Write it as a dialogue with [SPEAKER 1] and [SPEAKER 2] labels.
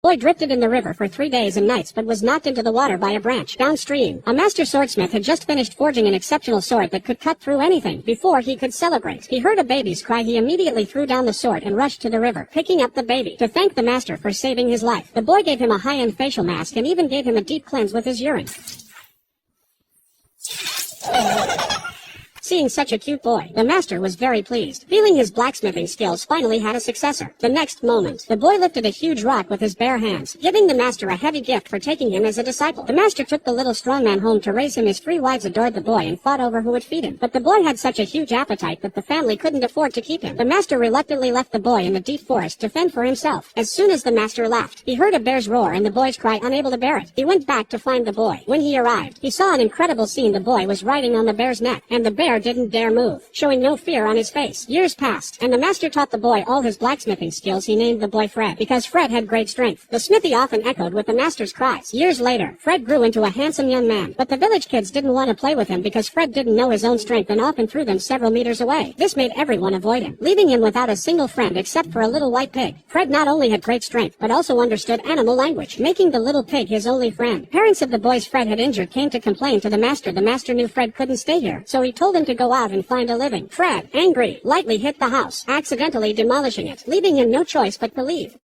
[SPEAKER 1] Boy drifted in the river for 3 days and nights but was knocked into the water by a branch. Downstream, a master swordsmith had just finished forging an exceptional sword that could cut through anything. Before he could celebrate, he heard a baby's cry. He immediately threw down the sword and rushed to the river, picking up the baby to thank the master for saving his life. The boy gave him a high-end facial mask and even gave him a deep cleanse with his urine. Seeing such a cute boy, the master was very pleased, feeling his blacksmithing skills finally had a successor. The next moment, the boy lifted a huge rock with his bare hands, giving the master a heavy gift for taking him as a disciple. The master took the little strong man home to raise him. His 3 wives adored the boy and fought over who would feed him. But the boy had such a huge appetite that the family couldn't afford to keep him. The master reluctantly left the boy in the deep forest to fend for himself. As soon as the master left, he heard a bear's roar and the boy's cry, unable to bear it. He went back to find the boy. When he arrived, he saw an incredible scene. The boy was riding on the bear's neck, and the bear didn't dare move, showing no fear on his face. Years passed, and the master taught the boy all his blacksmithing skills. He named the boy Fred, because Fred had great strength. The smithy often echoed with the master's cries. Years later, Fred grew into a handsome young man, but the village kids didn't want to play with him because Fred didn't know his own strength and often threw them several meters away. This made everyone avoid him, leaving him without a single friend except for a little white pig. Fred not only had great strength, but also understood animal language, making the little pig his only friend. Parents of the boys Fred had injured came to complain to the master. The master knew Fred couldn't stay here, so he told him to go out and find a living. Fred, angry, lightly hit the house, accidentally demolishing it, leaving him no choice but to leave.